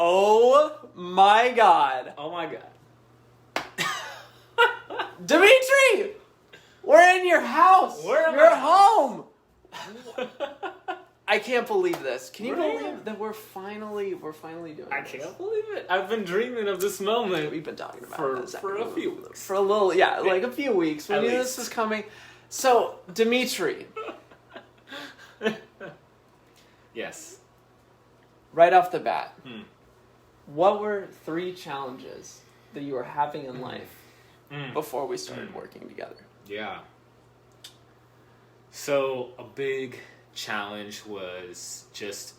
Oh my God. Oh my God. Dmitry! We're in your house. Where am You're I? home. I can't believe this. Can you Right. believe that we're finally doing I this? can't believe it. I've been dreaming of this moment. We've been talking about For- this for a few weeks. For a little, yeah, like a few weeks. We At knew least. this was coming. So, Dmitry, Yes. right off the bat, Hmm. what were 3 challenges that you were having in life Mm. before we started working together? Yeah. So a big challenge was just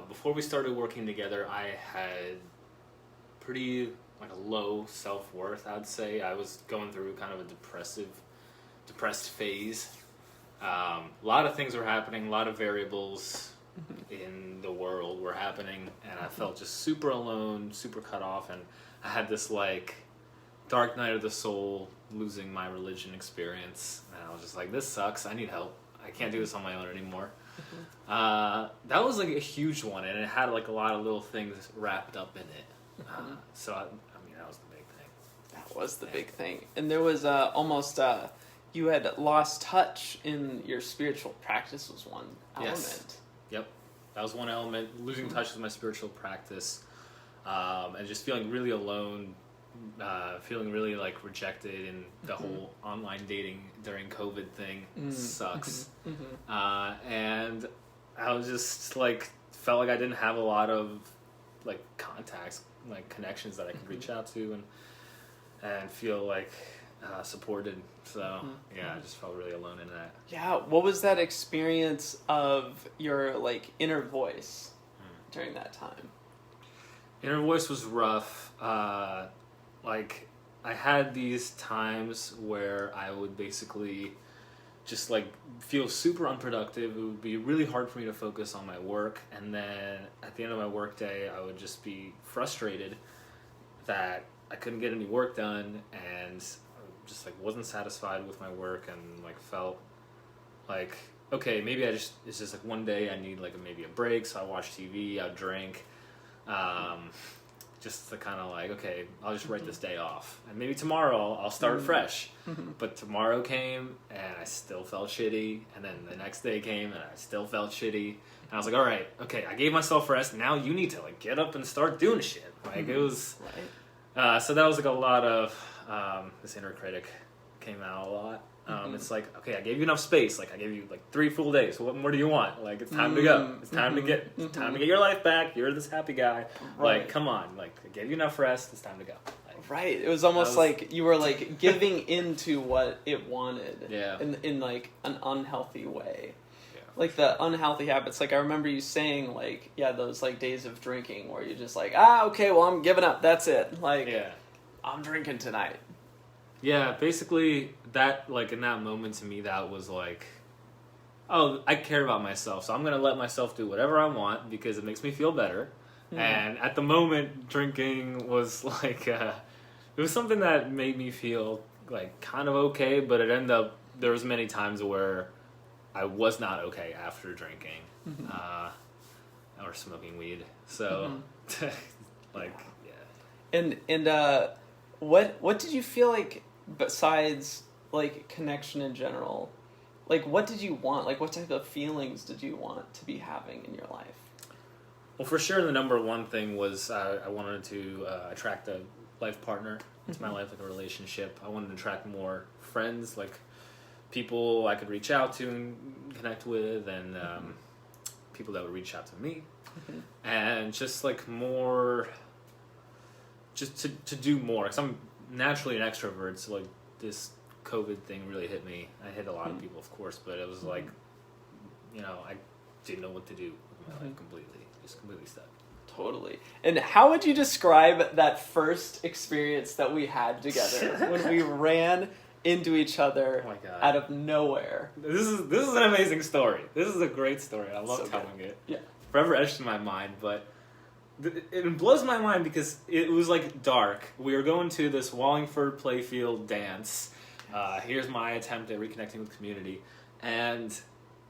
before we started working together, I had pretty like a low self-worth, I'd say. I was going through kind of a depressed phase. A lot of things were happening, a lot of variables in the world were happening, and I felt just super alone, super cut off, and I had this like dark night of the soul, losing my religion experience, and I was just like, this sucks, I need help, I can't do this on my own anymore. That was like a huge one, and it had like a lot of little things wrapped up in it. So I mean, that was the big thing. That was the big thing. And there was almost, you had lost touch in your spiritual practice was one element. Yes. Yep, that was one element, losing touch with my spiritual practice, and just feeling really alone, feeling really like rejected, and the whole online dating during COVID thing sucks. And I was just like, felt like I didn't have a lot of like contacts, like connections that I could reach out to and feel like supported. So yeah, I just felt really alone in that. Yeah, what was that experience of your like inner voice during that time? Inner voice was rough. Like I had these times where I would basically just like feel super unproductive. It would be really hard for me to focus on my work, and then at the end of my work day, I would just be frustrated that I couldn't get any work done, and just like wasn't satisfied with my work, and like felt like, okay, maybe it's just like one day I need like maybe a break, so I watch TV, I drink, just to kind of like, okay, I'll just write this day off, and maybe tomorrow I'll start fresh. But tomorrow came and I still felt shitty, and then the next day came and I still felt shitty, and I was like, all right, okay, I gave myself rest, now you need to like get up and start doing shit. Like it was so that was like a lot of this inner critic came out a lot. It's like, okay, I gave you enough space. Like I gave you like 3 full days. What more do you want? Like it's time to go. It's time to get your life back. You're this happy guy. Like come on. Like I gave you enough rest. It's time to go. Like, Right. It was almost like you were like giving into what it wanted. Yeah. In like an unhealthy way. Yeah. Like the unhealthy habits. Like I remember you saying like, yeah, those like days of drinking where you're just like, okay, well I'm giving up. That's it. Like I'm drinking tonight. Yeah, basically that, like in that moment to me, that was like, oh, I care about myself, so I'm going to let myself do whatever I want because it makes me feel better. And at the moment, drinking was like, it was something that made me feel like kind of okay, but it ended up, there was many times where I was not okay after drinking or smoking weed. So, like, yeah. And what did you feel like besides like connection in general? Like what did you want? Like what type of feelings did you want to be having in your life? Well, for sure, the number one thing was I wanted to attract a life partner into my life, like a relationship. I wanted to attract more friends, like people I could reach out to and connect with, and people that would reach out to me, and just like more, just to do more. Because I'm naturally an extrovert, so like this COVID thing really hit me. I hit a lot of people, of course, but it was like, you know, I didn't know what to do with my life completely. Just completely stuck. Totally. And how would you describe that first experience that we had together when we ran into each other out of nowhere? This is an amazing story. This is a great story. I love telling it. Yeah. Forever etched in my mind, but it blows my mind because it was like dark. We were going to this Wallingford Playfield dance. Here's my attempt at reconnecting with community, and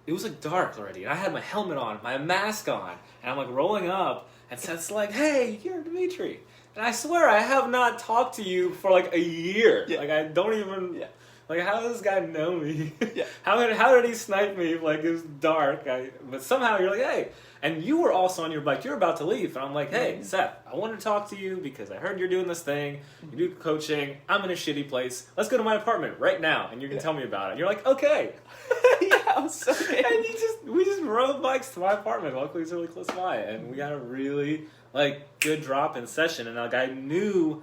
it was like dark already. And I had my helmet on, my mask on, and I'm like rolling up, And Seth's like, hey, you're Dmitry. And I swear I have not talked to you for like a year. Yeah. Like I don't even... Yeah. Like, how does this guy know me? Yeah. How did he snipe me? Like, it was dark. But somehow you're like, hey. And you were also on your bike. You're about to leave. And I'm like, hey, Seth, I want to talk to you because I heard you're doing this thing. You do coaching. I'm in a shitty place. Let's go to my apartment right now. And you can tell me about it. And you're like, okay. Yeah, I'm so good. And we just rode bikes to my apartment. Luckily, it's really close by. And we had a really, like, good drop-in session. And, like, I knew...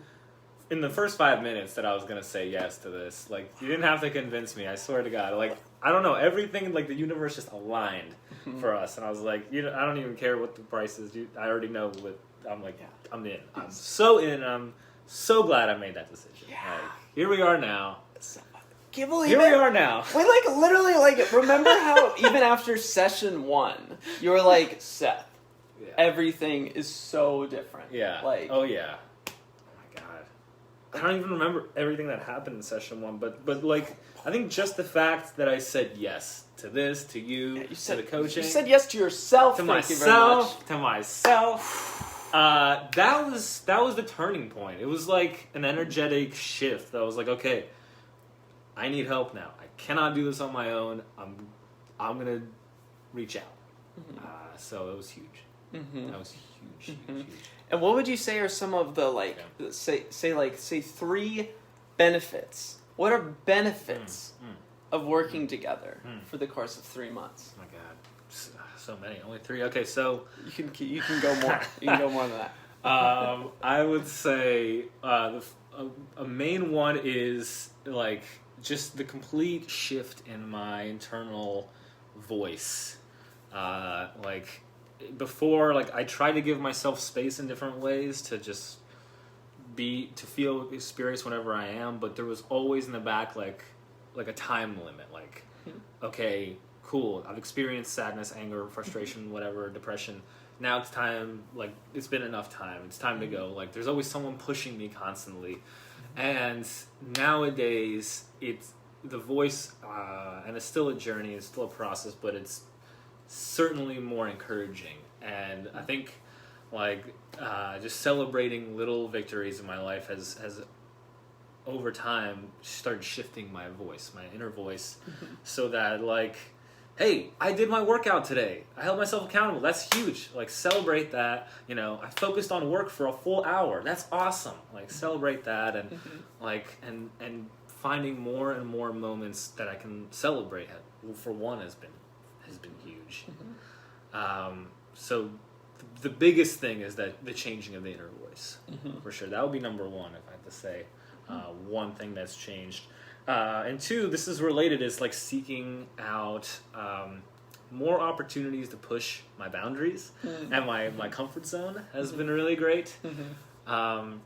in the first 5 minutes that I was going to say yes to this. Like, you didn't have to convince me, I swear to God. Like, I don't know, everything, like, the universe just aligned for us. And I was like, I don't even care what the price is. I already know what, I'm like, I'm in. I'm so in, I'm so glad I made that decision. Yeah. Like, here we are now. Can't believe Here it. we are now. We, like, literally, like, remember how even after session 1, you were like, Seth, everything is so different. Yeah. Like, oh, yeah. I don't even remember everything that happened in session 1, but like, I think just the fact that I said yes to this, to you to the coaching. You said yes to yourself, to thank you very much. To myself. That was the turning point. It was like an energetic shift. That was like, okay, I need help now. I cannot do this on my own. I'm gonna reach out. So it was huge. That was huge, huge. And what would you say are some of the, like, say 3 benefits? What are benefits of working together for the course of 3 months? Oh my God, so many. Only 3. Okay, so you can go more. You can go more than that. I would say a main one is like just the complete shift in my internal voice. Like. Before, like, I tried to give myself space in different ways to just feel experience whenever I am, but there was always in the back, like a time limit, like, okay, cool, I've experienced sadness, anger, frustration, whatever, depression, now it's time, like, it's been enough time, it's time to go, like, there's always someone pushing me constantly, and nowadays, it's, the voice, and it's still a journey, it's still a process, but it's certainly more encouraging. And I think like just celebrating little victories in my life has over time started shifting my voice, my inner voice, so that like, hey, I did my workout today, I held myself accountable, that's huge, like celebrate that, I focused on work for a full hour, that's awesome, like celebrate that, and like and finding more and more moments that I can celebrate for one has been huge. So the biggest thing is that the changing of the inner voice, for sure. That would be number 1 if I had to say one thing that's changed. And 2, this is related, is like seeking out more opportunities to push my boundaries, and my comfort zone has been really great. And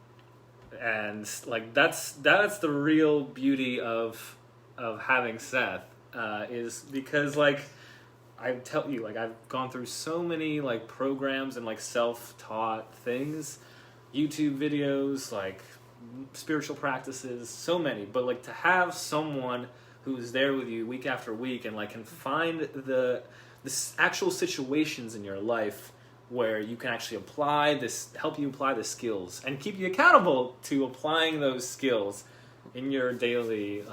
like that's the real beauty of having Seth, is because like I tell you, like, I've gone through so many like programs and like self-taught things, YouTube videos, like spiritual practices, so many, but like to have someone who's there with you week after week and like can find the actual situations in your life where you can actually help you apply the skills and keep you accountable to applying those skills in your daily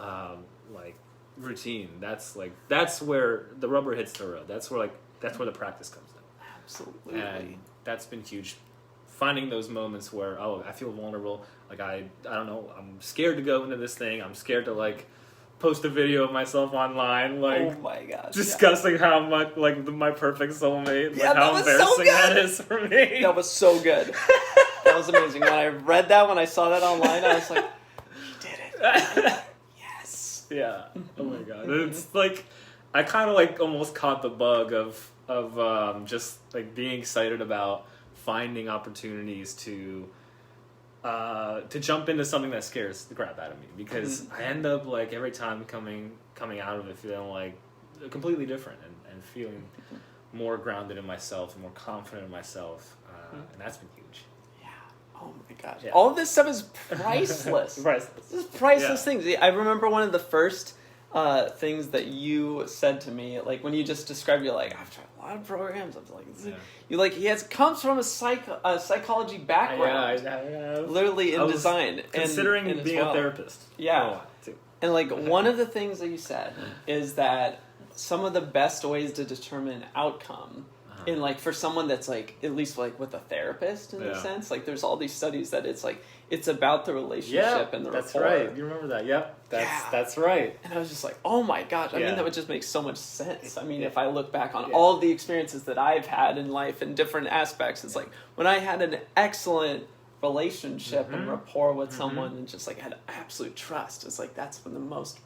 like routine. That's where the rubber hits the road. That's where the practice comes in. Absolutely. And that's been huge. Finding those moments where I feel vulnerable. Like I don't know. I'm scared to go into this thing. I'm scared to like post a video of myself online, like, oh my gosh, discussing how much, like, my perfect soulmate, yeah, like, how embarrassing that is for me. That was so good. That was amazing. When I read that, when I saw that online, I was like, he did it. Yes. Yeah. Oh my god. It's like, I kind of like almost caught the bug of just like being excited about finding opportunities to jump into something that scares the crap out of me, because I end up like every time coming out of it feeling like completely different and feeling more grounded in myself and more confident in myself, and that's been huge. Yeah. Oh my gosh. Yeah. All of this stuff is priceless. Priceless. This is priceless things. I remember one of the first things that you said to me, like when you just described, you're like, I've tried a lot of programs. I'm like, you like comes from a psychology background, literally in design, considering and being a therapist. Yeah, and like one of the things that you said is that some of the best ways to determine outcome. And like for someone that's like at least like with a therapist in a sense, like there's all these studies that it's like it's about the relationship and the that's rapport. right. You remember that? Yep, that's right. And I was just like, oh my gosh! I mean, that would just make so much sense. I mean, if I look back on all the experiences that I've had in life in different aspects, it's like when I had an excellent relationship and rapport with someone and just like had absolute trust. It's like that's when the most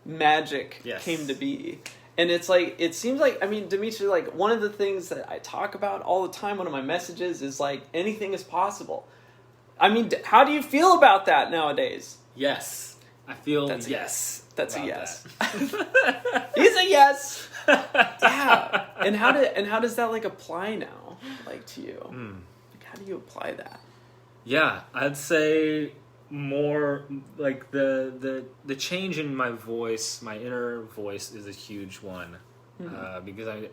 magic came to be. And it's like, it seems like, I mean, Dmitry, like, one of the things that I talk about all the time, one of my messages is, like, anything is possible. I mean, how do you feel about that nowadays? Yes. I feel That's yes. That's a yes. He's a yes! Yeah. And how does that, like, apply now, like, to you? Like, how do you apply that? Yeah, I'd say more like the change in my voice, my inner voice is a huge one, because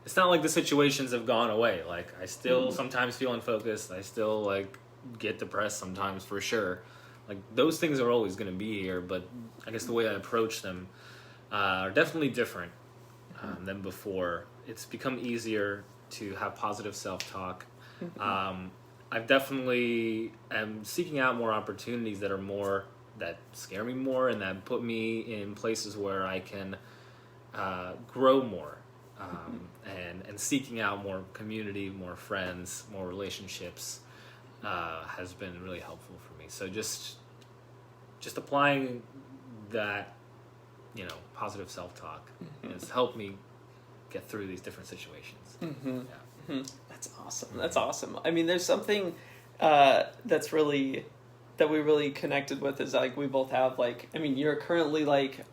it's not like the situations have gone away. Like I still sometimes feel unfocused. I still like get depressed sometimes for sure. Like those things are always going to be here, but I guess the way I approach them are definitely different than before. It's become easier to have positive self-talk. I've definitely am seeking out more opportunities that scare me more and that put me in places where I can grow more, and seeking out more community, more friends, more relationships has been really helpful for me. So just applying that, positive self-talk has helped me get through these different situations. That's awesome. That's awesome. I mean, there's something that we really connected with is like we both have like, I mean, you're currently like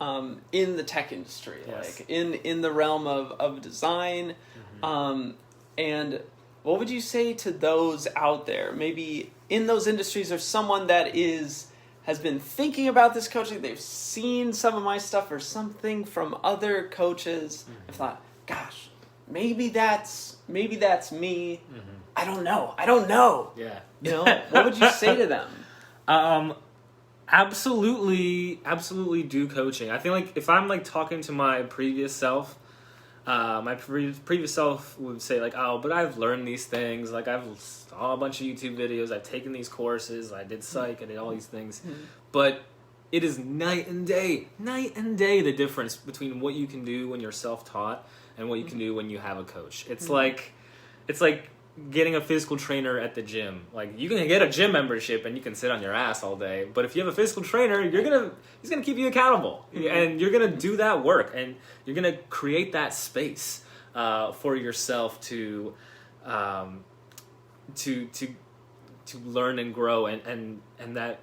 in the tech industry, like in the realm of design. And what would you say to those out there? Maybe in those industries or someone that has been thinking about this coaching, they've seen some of my stuff or something from other coaches and thought, gosh, maybe that's me. I don't know. Yeah. What would you say to them? Absolutely do coaching. I feel like if I'm like talking to my previous self, my previous self would say like, oh, but I've learned these things. Like I've saw a bunch of YouTube videos. I've taken these courses. I did psych. I did all these things. But it is night and day the difference between what you can do when you're self-taught and what you can do when you have a coach. It's like getting a physical trainer at the gym. Like you can get a gym membership and you can sit on your ass all day, but if you have a physical trainer, he's gonna keep you accountable, and you're gonna do that work, and you're gonna create that space for yourself to learn and grow, and that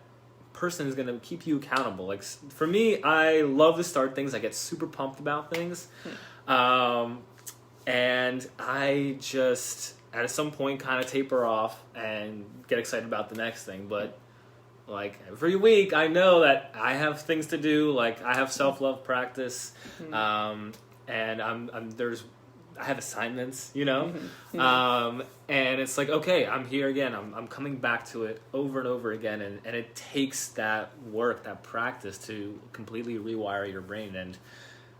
person is gonna keep you accountable. Like for me, I love to start things. I get super pumped about things. And I just, at some point, kind of taper off and get excited about the next thing. But, like, every week, I know that I have things to do. Like, I have self-love practice. And I have assignments, and it's like, okay, I'm here again. I'm coming back to it over and over again. And it takes that work, that practice to completely rewire your brain. And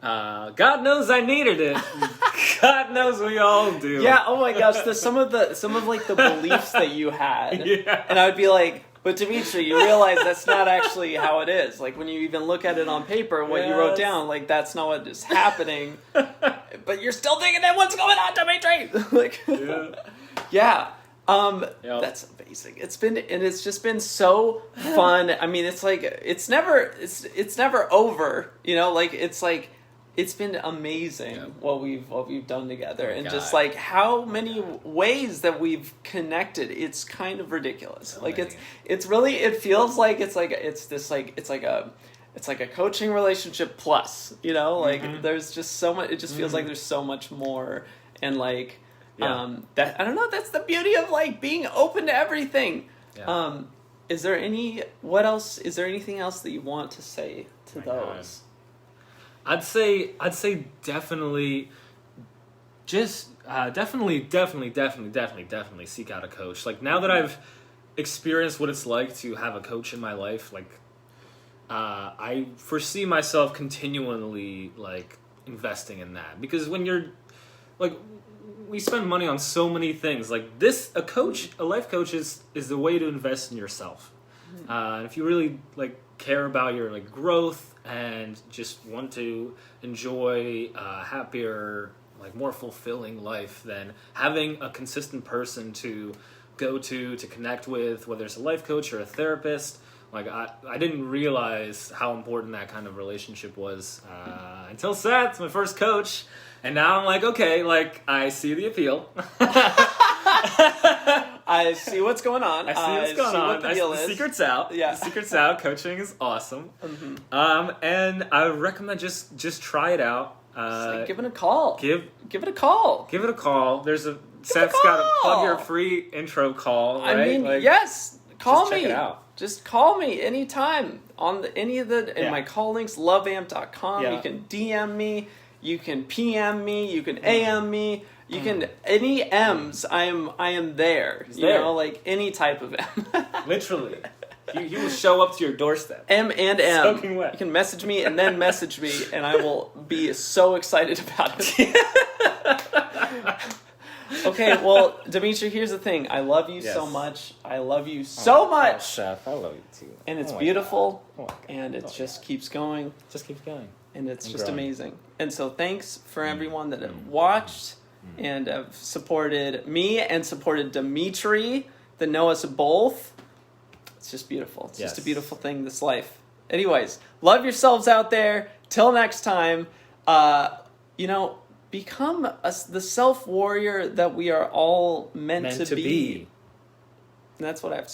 God knows I needed it. God knows we all do. Yeah. Oh my gosh. There's some of like the beliefs that you had, and I would be like, but Dmitry, you realize that's not actually how it is. Like when you even look at it on paper, what you wrote down, like that's not what is happening. But you're still thinking that what's going on, Dmitry? Like, that's amazing. It's just been so fun. I mean, it's like it's never over. Like it's like. It's been amazing what we've done together, and just like how many ways that we've connected. It's kind of ridiculous. Like it's really, it feels like it's like a coaching relationship plus. Like there's just so much. It just feels like there's so much more, and like that I don't know. That's the beauty of like being open to everything. is there anything else that you want to say to those? I'd say definitely just definitely seek out a coach. Like, now that I've experienced what it's like to have a coach in my life, like I foresee myself continually like investing in that, because when you're like, we spend money on so many things. Like a life coach is the way to invest in yourself. And if you really like care about your like growth and just want to enjoy a happier, like more fulfilling life, then having a consistent person to go to connect with, whether it's a life coach or a therapist, like I didn't realize how important that kind of relationship was until Seth, my first coach. And now I'm like, okay, like, I see the appeal. I see what's going on. I see what's going on. What the deal is. The secret's out. Yeah. The secret's out. Coaching is awesome. Mm-hmm. And I would recommend just try it out. Like, give it a call. Give it a call. Give it a call. Seth's got a plug your free intro call, right? I mean, like, yes. Call me. Check it out. Just call me anytime on in my call links, loveamp.com. Yeah. You can DM me. You can PM me, you can AM me, you can any M's. I am there. He's you there. know, like any type of M. Literally, he will show up to your doorstep. M and M. Soaking wet. You can message me and then message me, and I will be so excited about it. Okay, well, Dmitry, here's the thing. I love you so much. I love you so much. Seth, I love you too. And it's beautiful, God. and it just keeps going. Just keeps going. And it's just growing. amazing. And so thanks for everyone that have watched and have supported me and supported Dmitry, that know us both. It's just beautiful. It's just a beautiful thing, this life. Anyways, love yourselves out there. Till next time, become the self-warrior that we are all meant to be. And that's what I have to say.